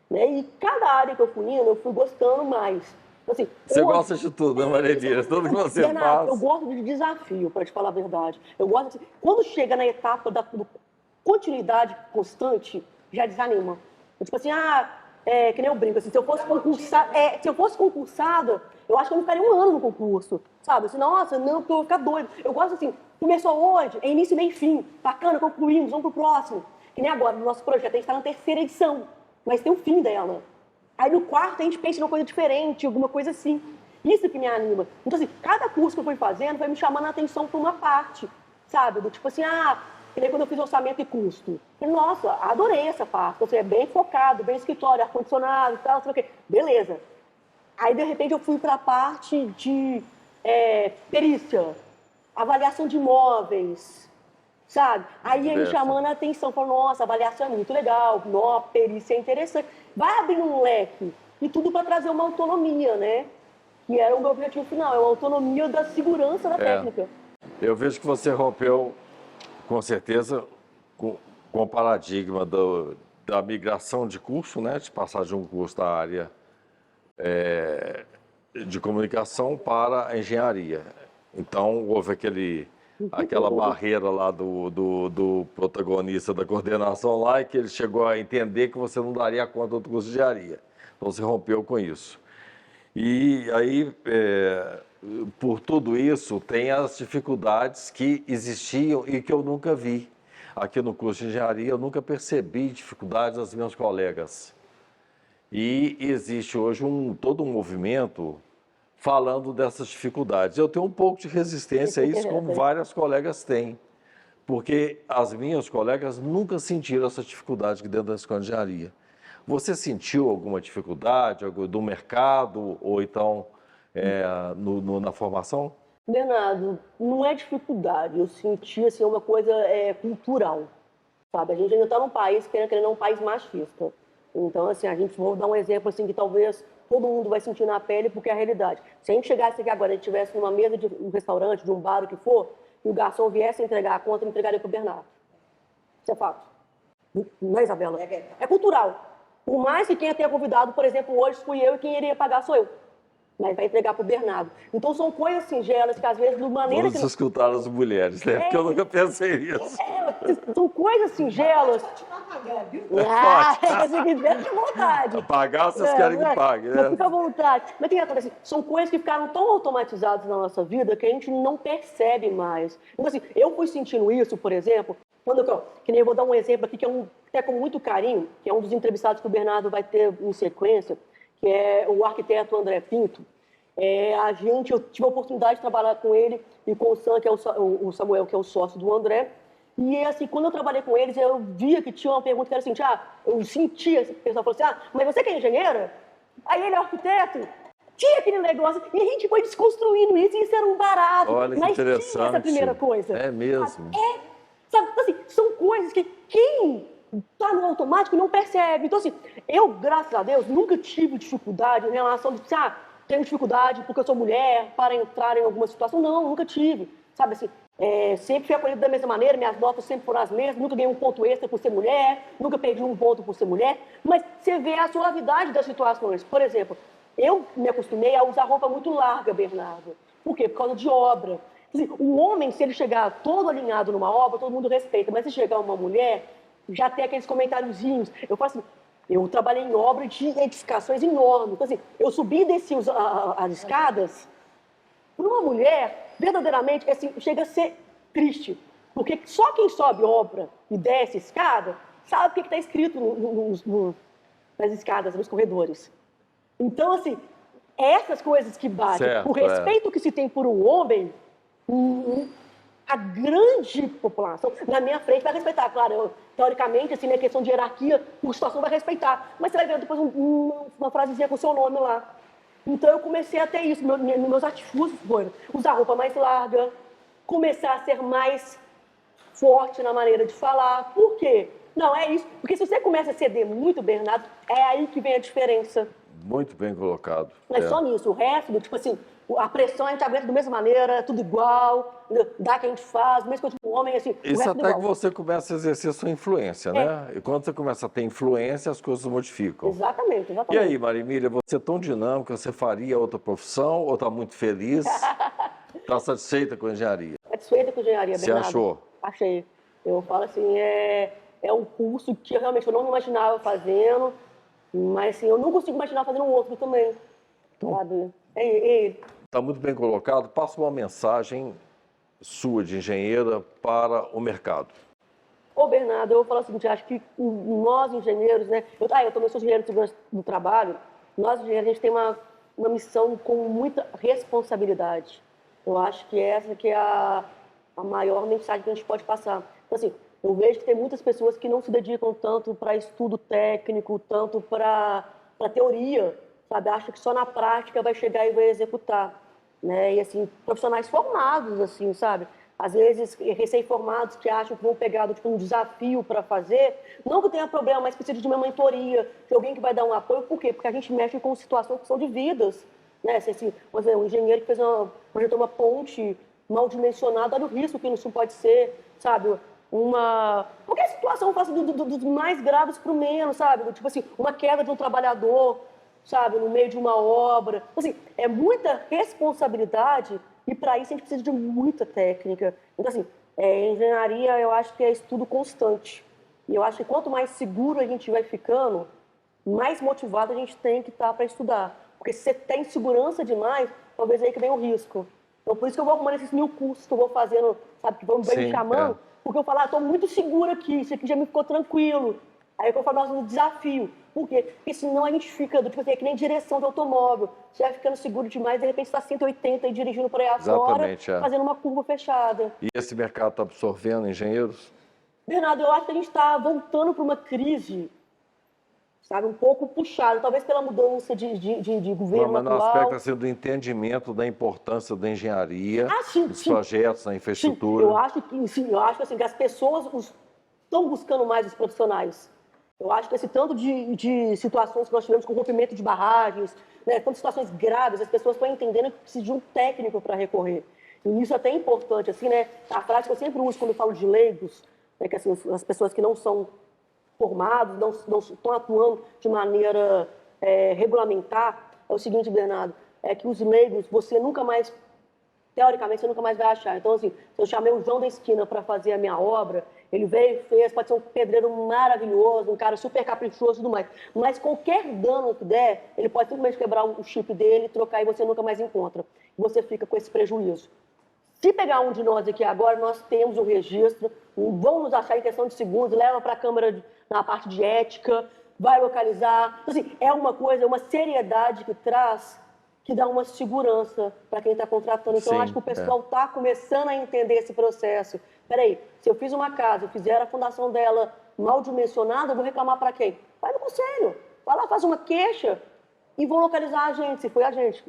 Né? E cada área que eu fui indo, eu fui gostando mais. Assim, Você hoje- gosta de tudo, né, Maria Elias? Tudo que você Bernardo, eu faz. gosto de desafio, para te falar a verdade. Eu gosto, assim, quando chega na etapa da continuidade constante, já desanima. Tipo assim, que nem eu brinco, assim, se eu fosse concursada, eu acho que eu não ficaria um ano no concurso, sabe? Assim, nossa, não, porque eu vou ficar doido. Eu gosto assim, começou hoje, é início, meio e fim, bacana, concluímos, vamos pro próximo. Que nem agora, no nosso projeto, a gente está na terceira edição, mas tem o fim dela. Aí no quarto a gente pensa em uma coisa diferente, alguma coisa assim. Isso que me anima. Então, assim, cada curso que eu fui fazendo foi me chamando a atenção para uma parte, sabe? Do tipo assim, que nem quando eu fiz orçamento e custo. Falei, nossa, adorei essa parte. Então, assim, é bem focado, bem escritório, ar-condicionado e tal, sei o quê. Beleza. Aí, de repente, eu fui para a parte de perícia, avaliação de imóveis, sabe? Aí ele Certo. chamando a atenção, falando, nossa, a avaliação é muito legal, nossa, perícia é interessante. Vai abrindo um leque, e tudo para trazer uma autonomia, né? Que era o meu objetivo final, é uma autonomia da segurança da técnica. Eu vejo que você rompeu, com certeza, com o paradigma da migração de curso, né? De passar de um curso da área de comunicação para a engenharia. Então, houve aquela barreira lá do protagonista da coordenação lá, e que ele chegou a entender que você não daria conta do curso de engenharia. Então, você rompeu com isso. E aí, por tudo isso, tem as dificuldades que existiam e que eu nunca vi. Aqui no curso de engenharia, eu nunca percebi dificuldades das minhas colegas. E existe hoje todo um movimento falando dessas dificuldades. Eu tenho um pouco de resistência a isso, como várias colegas têm, porque as minhas colegas nunca sentiram essa dificuldade aqui dentro da escola de engenharia. Você sentiu alguma dificuldade do mercado ou então na formação? Bernardo, não é dificuldade, eu senti assim, uma coisa cultural, sabe? A gente ainda está num país, querendo um país machista. Então, assim, vou dar um exemplo assim que talvez todo mundo vai sentir na pele, porque é a realidade. Se a gente chegasse aqui agora, a gente estivesse numa mesa de um restaurante, de um bar, o que for, e o garçom viesse entregar a conta, ele entregaria para o Bernardo. Isso é fato. Não é, Isabela? É verdade. É cultural. Por mais que quem tenha convidado, por exemplo, hoje fui eu e quem iria pagar sou eu. Mas vai entregar para o Bernardo. Então são coisas singelas que às vezes, de maneira Vamos escutar as mulheres, né? Porque eu nunca pensei nisso. são coisas singelas. Te pagar, viu? Se quiser, fica à vontade. Pagar, vocês querem que pague, Mas né? fica à vontade. Mas o que acontece? São coisas que ficaram tão automatizadas na nossa vida que a gente não percebe mais. Então, assim, eu fui sentindo isso, por exemplo, que nem eu vou dar um exemplo aqui, que é com muito carinho, que é um dos entrevistados que o Bernardo vai ter em sequência, que é o arquiteto André Pinto. Eu tive a oportunidade de trabalhar com ele e com o Sam, que é o Samuel, que é o sócio do André. E assim, quando eu trabalhei com eles, eu via que tinha uma pergunta que era assim, eu sentia, o pessoal falou assim, mas você que é engenheira? Aí ele é arquiteto? Tinha aquele negócio, e a gente foi desconstruindo isso, e isso era um barato. Olha que mas interessante. tinha essa primeira coisa. É mesmo. Sabe, assim, são coisas que quem está no automático não percebe. Então, assim, eu, graças a Deus, nunca tive dificuldade em relação de, tenho dificuldade porque eu sou mulher para entrar em alguma situação. Não, nunca tive. Sabe, assim, sempre fui acolhida da mesma maneira, minhas notas sempre foram as mesmas, nunca ganhei um ponto extra por ser mulher, nunca perdi um ponto por ser mulher. Mas você vê a suavidade das situações. Por exemplo, eu me acostumei a usar roupa muito larga, Bernardo. Por quê? Por causa de obra. Assim, o homem, se ele chegar todo alinhado numa obra, todo mundo respeita. Mas se chegar uma mulher, já tem aqueles comentáriozinhos. Eu falo assim, eu trabalhei em obra de edificações enormes. Então, assim, eu subi e desci as escadas. Para uma mulher, verdadeiramente, assim, chega a ser triste. Porque só quem sobe obra e desce escada sabe o que está escrito nas escadas, nos corredores. Então, assim, essas coisas que batem, Certo, o respeito que se tem por um homem, a grande população, na minha frente, vai respeitar. Claro, teoricamente, assim, na questão de hierarquia, por situação vai respeitar. Mas você vai ver depois uma frasezinha com o seu nome lá. Então, eu comecei a ter isso. Meus artifícios foram usar roupa mais larga, começar a ser mais forte na maneira de falar. Por quê? Não, é isso. Porque se você começa a ceder muito, Bernardo, é aí que vem a diferença. Muito bem colocado. Mas só nisso. O resto, tipo assim, a pressão a gente aguenta da mesma maneira, é tudo igual, dá que a gente faz, mesmo que o homem, assim, Isso o resto até é que igual. você começa a exercer sua influência, né? E quando você começa a ter influência, as coisas modificam. Exatamente, E exatamente. aí, Marília, você é tão dinâmica, você faria outra profissão ou está muito feliz? Está satisfeita com a engenharia? Satisfeita com engenharia, Você Bernardo. achou? Achei. Eu falo assim, é um curso que realmente eu não me imaginava fazendo, mas assim, eu não consigo imaginar fazendo um outro também, sabe? Está muito bem colocado. Passa uma mensagem sua de engenheira para o mercado. Ô, Bernardo, eu vou falar o seguinte, acho que nós engenheiros, né? Eu também sou engenheiro de segurança do trabalho, nós engenheiros, a gente tem uma missão com muita responsabilidade. Eu acho que essa que é a maior mensagem que a gente pode passar. Então, assim, eu vejo que tem muitas pessoas que não se dedicam tanto para estudo técnico, tanto para teoria, sabe? Acha que só na prática vai chegar e vai executar, né? E, assim, profissionais formados, assim, sabe? Às vezes, recém-formados que acham que vão pegar tipo, um desafio para fazer, não que tenha problema, mas precisa de uma mentoria, de alguém que vai dar um apoio. Por quê? Porque a gente mexe com situações que são de vidas. Né? Assim, um engenheiro que projetou uma ponte mal dimensionada, olha o risco que isso pode ser, sabe? Qualquer situação, faça dos mais graves para o menos, sabe? Tipo assim, uma queda de um trabalhador, sabe? No meio de uma obra. Assim, é muita responsabilidade e para isso a gente precisa de muita técnica. Então, assim, engenharia eu acho que é estudo constante. E eu acho que quanto mais seguro a gente vai ficando, mais motivado a gente tem que estar para estudar. Porque se você tem segurança demais, talvez aí que venha o risco. Então, por isso que eu vou arrumando esses 1000 cursos que eu vou fazendo, sabe, que vão me chamando, porque eu falo, estou muito segura aqui, isso aqui já me ficou tranquilo. Aí eu falo, nossa, um desafio. Por quê? Porque senão a gente fica, tipo assim, é que nem direção de automóvel. Você vai ficando seguro demais, de repente você está 180 e dirigindo por aí afora, fazendo uma curva fechada. E esse mercado está absorvendo engenheiros? Bernardo, eu acho que a gente está voltando para uma crise, sabe, um pouco puxado, talvez pela mudança de governo mas no atual. aspecto assim, do entendimento da importância da engenharia, dos projetos, da infraestrutura. Sim, eu acho que, assim, que as pessoas estão buscando mais os profissionais. Eu acho que esse tanto de situações que nós tivemos com rompimento de barragens, né, tantas situações graves, as pessoas estão entendendo que precisa de um técnico para recorrer. E isso é até importante, assim, né? A frase que eu sempre uso quando eu falo de leigos, né, que assim, as pessoas que não são formados, não estão atuando de maneira regulamentar, é o seguinte, Bernardo, é que os leigos, teoricamente, você nunca mais vai achar. Então, assim, se eu chamei o João da esquina para fazer a minha obra, ele veio, fez, pode ser um pedreiro maravilhoso, um cara super caprichoso e tudo mais. Mas qualquer dano que der, ele pode simplesmente quebrar o chip dele, trocar e você nunca mais encontra. E você fica com esse prejuízo. Se pegar um de nós aqui agora, nós temos um registro, vão nos achar em questão de segundos, leva para a Câmara na parte de ética, vai localizar. Então, assim, é uma coisa, uma seriedade que traz, que dá uma segurança para quem está contratando. Então, eu acho que o pessoal está começando a entender esse processo. Peraí, se eu fiz uma casa, eu fizer a fundação dela mal dimensionada, eu vou reclamar para quem? Vai no conselho, vai lá, faz uma queixa e vão localizar a gente, se foi a gente,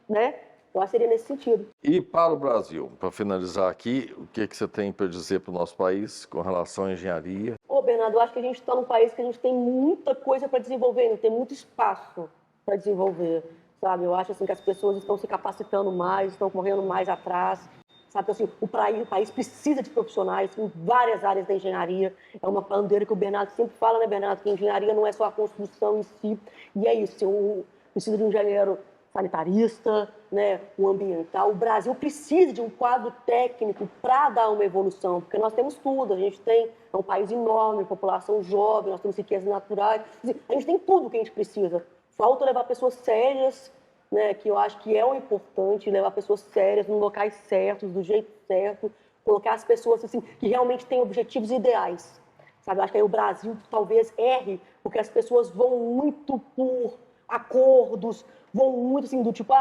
né? Eu acho que seria nesse sentido. E para o Brasil, para finalizar aqui, o que você tem para dizer para o nosso país com relação à engenharia? Ô, Bernardo, eu acho que a gente está num país que a gente tem muita coisa para desenvolver, não tem muito espaço para desenvolver, sabe? Eu acho assim, que as pessoas estão se capacitando mais, estão correndo mais atrás, sabe? Então, assim, o país precisa de profissionais em várias áreas da engenharia. É uma bandeira que o Bernardo sempre fala, né, Bernardo? Que engenharia não é só a construção em si. E é isso, precisa de um engenheiro sanitarista, né, o ambiental. O Brasil precisa de um quadro técnico para dar uma evolução, porque nós temos tudo. A gente é um país enorme, população jovem, nós temos riquezas naturais. A gente tem tudo que a gente precisa. Falta levar pessoas sérias, né, que eu acho que é o importante, levar pessoas sérias nos locais certos, do jeito certo, colocar as pessoas assim, que realmente têm objetivos ideais. Sabe? Eu acho que aí o Brasil talvez erre, porque as pessoas vão muito por acordos, vão muito assim, do tipo,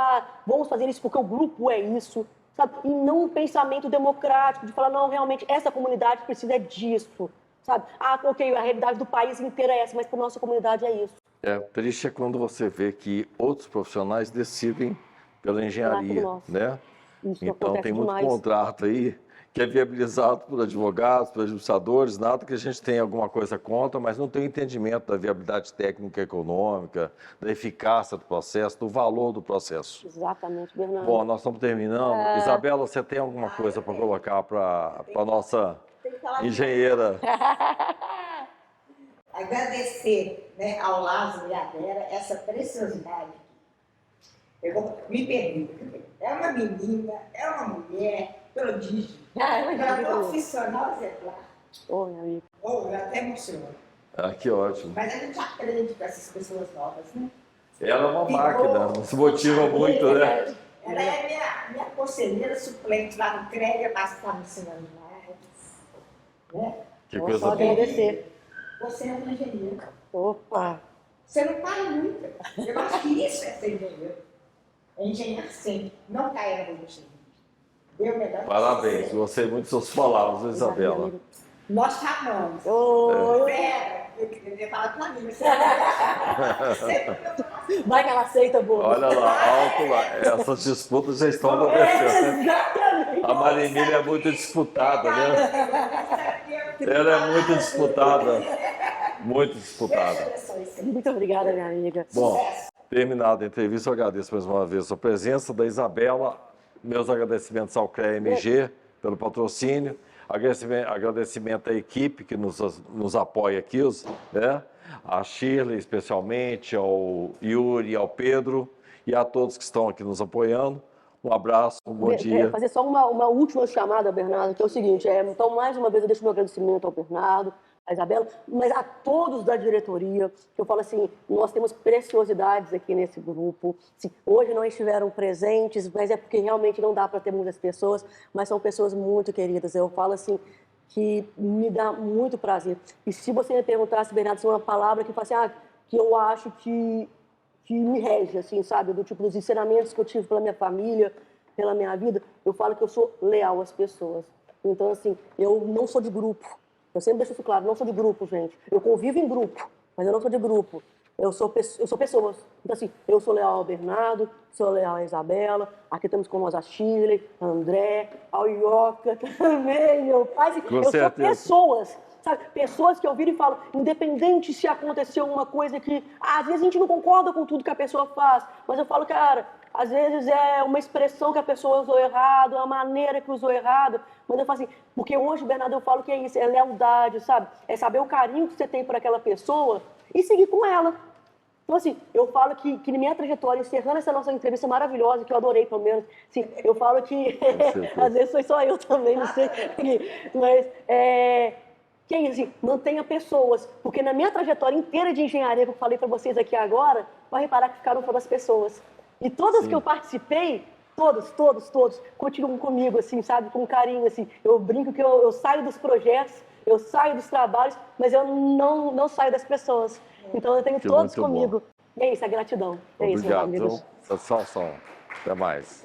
vamos fazer isso porque o grupo é isso, sabe? E não um pensamento democrático, de falar, não, realmente, essa comunidade precisa disso, sabe? Ok, a realidade do país inteiro é essa, mas para nossa comunidade é isso. Triste é quando você vê que outros profissionais decidem pela engenharia, né? Isso Então acontece tem muito demais. contrato aí que é viabilizado por advogados, por administradores, nada que a gente tenha alguma coisa contra, mas não tem entendimento da viabilidade técnica, econômica, da eficácia do processo, do valor do processo. Exatamente, Bernardo. Bom, nós estamos terminando. Isabela, você tem alguma coisa para colocar para a nossa engenheira? Agradecer, né, ao Lázaro e à Vera essa preciosidade. Me permita, é uma menina, é uma mulher prodígio, é uma profissional exemplar. Minha amiga. Eu até emociono. Que ótimo. Mas a gente aprende com essas pessoas novas, né? Ela é uma máquina, nos motiva muito, né? Ela é minha conselheira suplente lá no CREA, mas está me ensinando mais. Né? Que coisa só boa. agradecer. Você é uma engenheira. Opa! Você não para nunca. Eu acho que isso é ser engenheiro. É engenheiro sempre. Não caia no bucho. Deu melhor. Parabéns, gostei muito de suas palavras, Isabela. Nós amamos. Vera, eu queria falar com a amiga. Vai que ela aceita, boa. Olha lá, alto lá. Essas disputas já estão acontecendo. Exatamente. A Marimília é muito disputada, né? Ela é muito disputada. Muito disputada. Muito obrigada, minha amiga. Bom, terminada a entrevista, eu agradeço mais uma vez a sua presença, da Isabela, meus agradecimentos ao CREA-MG pelo patrocínio, agradecimento à equipe que nos apoia aqui, né? A Shirley especialmente, ao Yuri, ao Pedro e a todos que estão aqui nos apoiando. Um abraço, um bom dia. Fazer só uma última chamada, Bernardo, que é o seguinte, então mais uma vez eu deixo meu agradecimento ao Bernardo, à Isabela, mas a todos da diretoria, que eu falo assim, nós temos preciosidades aqui nesse grupo. Assim, hoje não estiveram presentes, mas é porque realmente não dá para ter muitas pessoas, mas são pessoas muito queridas. Eu falo assim, que me dá muito prazer. E se você me perguntasse, Bernardo, se é uma palavra que fala assim, que eu acho que me rege, assim, sabe? Do tipo, dos ensinamentos que eu tive pela minha família, pela minha vida, eu falo que eu sou leal às pessoas. Então, assim, eu não sou de grupo. Eu sempre deixo isso claro, não sou de grupo, gente. Eu convivo em grupo, mas eu não sou de grupo. Eu sou pessoas. Então, assim, eu sou leal ao Bernardo, sou leal à Isabela, aqui temos com nós a Shirley, a André, ao Ioca também, meu pai. Assim, eu sou pessoas. Sabe, pessoas que eu viro e falo, independente se aconteceu uma coisa que, às vezes a gente não concorda com tudo que a pessoa faz, mas eu falo, cara, às vezes é uma expressão que a pessoa usou errado, é uma maneira que usou errado, mas eu falo assim, porque hoje, Bernardo, eu falo que é isso, é lealdade, sabe? É saber o carinho que você tem por aquela pessoa e seguir com ela. Então, assim, eu falo que na minha trajetória, encerrando essa nossa entrevista maravilhosa, que eu adorei, pelo menos, assim, eu falo que, às vezes foi só eu também, não sei, mas, que é isso, assim, mantenha pessoas, porque na minha trajetória inteira de engenharia que eu falei para vocês aqui agora, vai reparar que ficaram todas as pessoas. E todas que eu participei, todos, continuam comigo, assim, sabe, com carinho, assim. Eu brinco que eu saio dos projetos, eu saio dos trabalhos, mas eu não saio das pessoas. Então eu tenho todos comigo. Bom. E é isso, a gratidão. É isso, meus amigos. Obrigado, satisfação. Até mais.